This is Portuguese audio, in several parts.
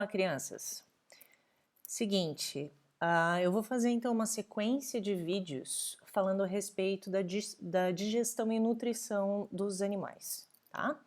Crianças, seguinte, eu vou fazer então uma sequência de vídeos falando a respeito da digestão e nutrição dos animais, tá?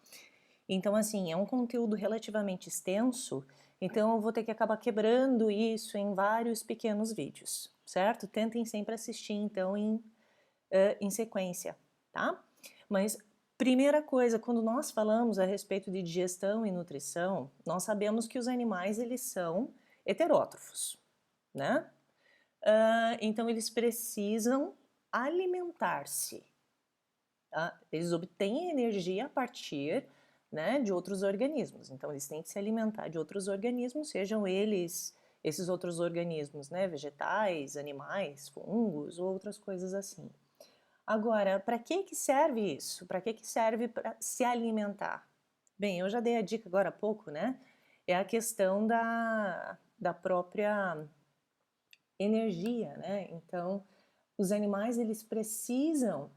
Então assim, é um conteúdo relativamente extenso, então eu vou ter que acabar quebrando isso em vários pequenos vídeos, certo? Tentem sempre assistir então em sequência, tá? Mas primeira coisa, quando nós falamos a respeito de digestão e nutrição, nós sabemos que os animais eles são heterótrofos, né? Então eles precisam alimentar-se, tá? Eles obtêm energia a partir, né, de outros organismos. Então eles têm que se alimentar de outros organismos, sejam eles esses outros organismos, né, vegetais, animais, fungos ou outras coisas assim. Agora, para que serve isso? Para que serve para se alimentar? Bem, eu já dei a dica agora há pouco, né? É a questão da própria energia, né? Então, os animais eles precisam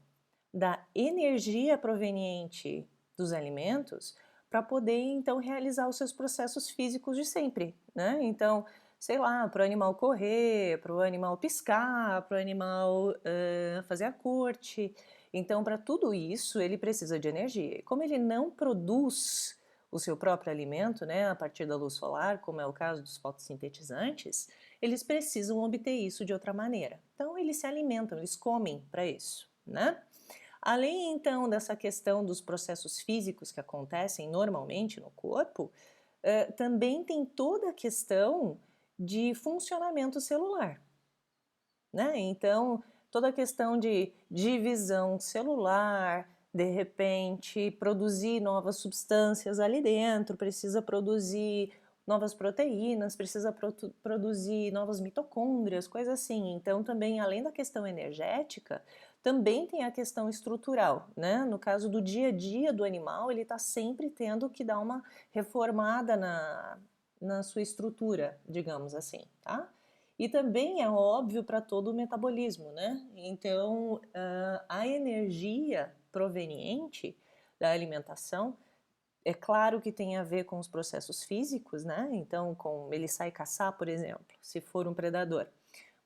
da energia proveniente dos alimentos para poder então realizar os seus processos físicos de sempre, né? Então, sei lá, para o animal correr, para o animal piscar, para o animal fazer a corte. Então, para tudo isso, ele precisa de energia. E como ele não produz o seu próprio alimento, né, a partir da luz solar, como é o caso dos fotossintetizantes, eles precisam obter isso de outra maneira. Então, eles se alimentam, eles comem para isso, né? Além então dessa questão dos processos físicos que acontecem normalmente no corpo, também tem toda a questão de funcionamento celular, né? Então, toda a questão de divisão celular, de repente produzir novas substâncias ali dentro, precisa produzir novas proteínas, precisa produzir novas mitocôndrias, coisas assim. Então, também, além da questão energética, também tem a questão estrutural, né? No caso do dia a dia do animal, ele está sempre tendo que dar uma reformada na sua estrutura, digamos assim, tá? E também é óbvio para todo o metabolismo, né? Então, a energia proveniente da alimentação, é claro que tem a ver com os processos físicos, né? Então, com ele sai caçar, por exemplo, se for um predador.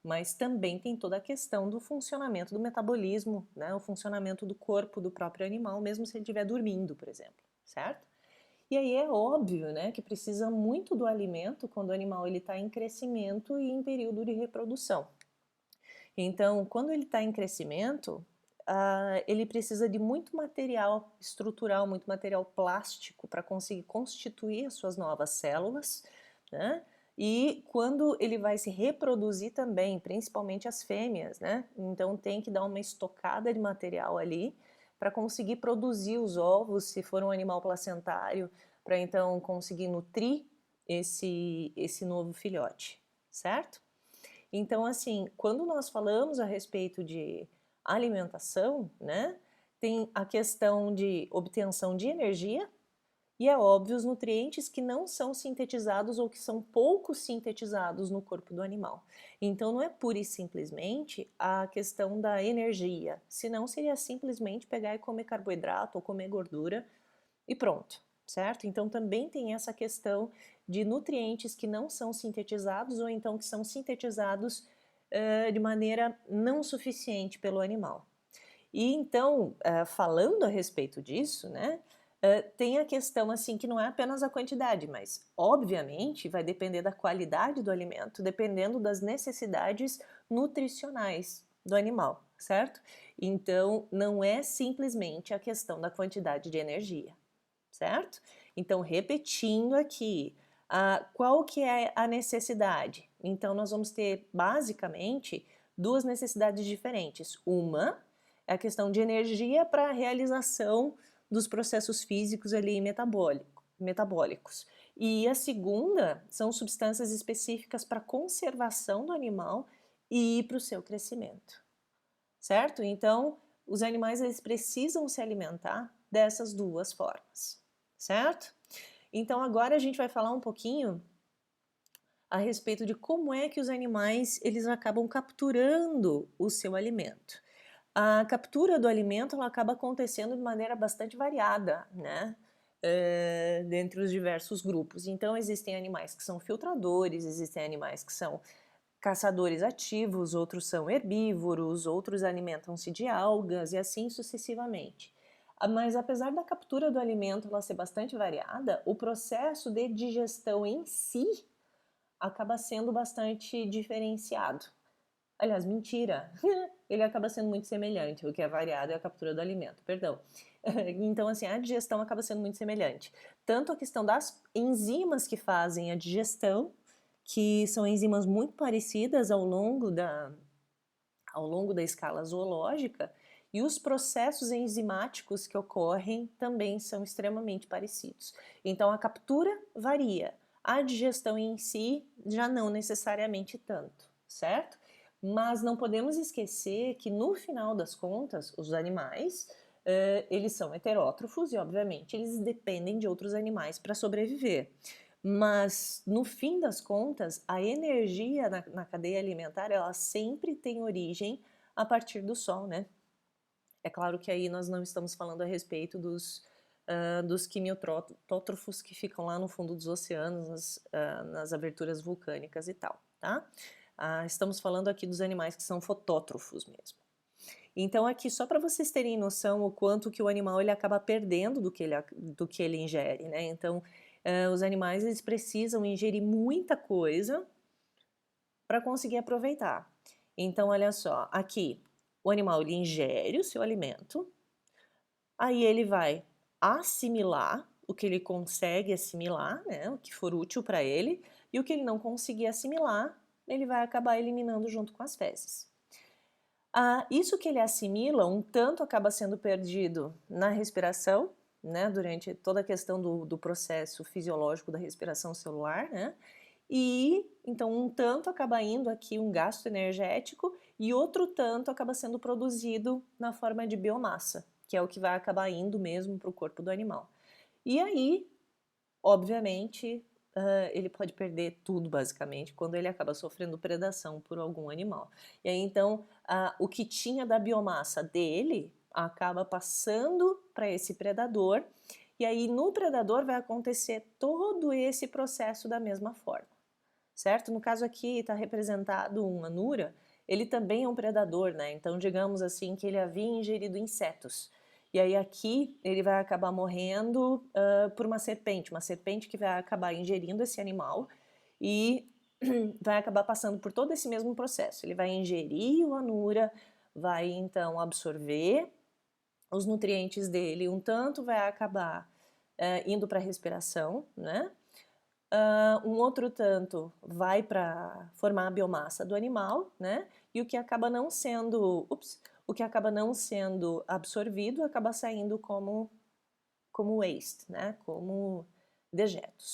Mas também tem toda a questão do funcionamento do metabolismo, né? O funcionamento do corpo do próprio animal, mesmo se ele estiver dormindo, por exemplo, certo? E aí é óbvio, né, que precisa muito do alimento quando o animal está em crescimento e em período de reprodução. Então, quando ele está em crescimento, ele precisa de muito material estrutural, muito material plástico para conseguir constituir as suas novas células, né? E quando ele vai se reproduzir também, principalmente as fêmeas, né? Então tem que dar uma estocada de material ali para conseguir produzir os ovos, se for um animal placentário, para então conseguir nutrir esse novo filhote, certo? Então, assim, quando nós falamos a respeito de alimentação, né, tem a questão de obtenção de energia e, é óbvio, os nutrientes que não são sintetizados ou que são pouco sintetizados no corpo do animal. Então, não é pura e simplesmente a questão da energia, senão seria simplesmente pegar e comer carboidrato ou comer gordura e pronto, certo? Então, também tem essa questão de nutrientes que não são sintetizados ou então que são sintetizados de maneira não suficiente pelo animal. E então, falando a respeito disso, né, tem a questão assim que não é apenas a quantidade, mas obviamente vai depender da qualidade do alimento, dependendo das necessidades nutricionais do animal, certo? Então, não é simplesmente a questão da quantidade de energia, certo? Então, repetindo aqui, qual que é a necessidade? Então, nós vamos ter basicamente duas necessidades diferentes. Uma é a questão de energia para a realização dos processos físicos ali metabólicos. E a segunda são substâncias específicas para a conservação do animal e para o seu crescimento, certo? Então, os animais eles precisam se alimentar dessas duas formas, certo? Então, agora a gente vai falar um pouquinho a respeito de como é que os animais eles acabam capturando o seu alimento. A captura do alimento ela acaba acontecendo de maneira bastante variada, né? dentre os diversos grupos. Então, existem animais que são filtradores, existem animais que são caçadores ativos, outros são herbívoros, outros alimentam-se de algas e assim sucessivamente. Mas apesar da captura do alimento ela ser bastante variada, o processo de digestão em si acaba sendo bastante diferenciado. Aliás, mentira, ele acaba sendo muito semelhante, o que é variado é a captura do alimento, perdão. Então, assim, a digestão acaba sendo muito semelhante. Tanto a questão das enzimas que fazem a digestão, que são enzimas muito parecidas ao longo da escala zoológica, e os processos enzimáticos que ocorrem também são extremamente parecidos. Então, a captura varia, a digestão em si já não necessariamente tanto, certo? Mas não podemos esquecer que, no final das contas, os animais, eles são heterótrofos e, obviamente, eles dependem de outros animais para sobreviver. Mas, no fim das contas, a energia na cadeia alimentar, ela sempre tem origem a partir do sol, né? É claro que aí nós não estamos falando a respeito dos quimiotrófos que ficam lá no fundo dos oceanos, nas aberturas vulcânicas e tal, tá? Estamos falando aqui dos animais que são fotótrofos mesmo. Então aqui, só para vocês terem noção o quanto que o animal ele acaba perdendo do que ele ingere, né? Então, os animais eles precisam ingerir muita coisa para conseguir aproveitar. Então, olha só, aqui, o animal ele ingere o seu alimento, aí ele vai assimilar o que ele consegue assimilar, né? O que for útil para ele, e o que ele não conseguir assimilar, ele vai acabar eliminando junto com as fezes. Isso que ele assimila, um tanto acaba sendo perdido na respiração, né, durante toda a questão do processo fisiológico da respiração celular, né, e então um tanto acaba indo aqui um gasto energético e outro tanto acaba sendo produzido na forma de biomassa, que é o que vai acabar indo mesmo para o corpo do animal. E aí, obviamente, ele pode perder tudo, basicamente, quando ele acaba sofrendo predação por algum animal. E aí, então, o que tinha da biomassa dele acaba passando para esse predador, e aí no predador vai acontecer todo esse processo da mesma forma, certo? No caso aqui está representado um anura, ele também é um predador, né? Então, digamos assim, que ele havia ingerido insetos. E aí aqui ele vai acabar morrendo por uma serpente que vai acabar ingerindo esse animal e vai acabar passando por todo esse mesmo processo. Ele vai ingerir o anura, vai então absorver os nutrientes dele, um tanto vai acabar indo para a respiração, né? Um outro tanto vai para formar a biomassa do animal, né? E o que acaba não sendo, absorvido acaba saindo como waste, né? Como dejetos.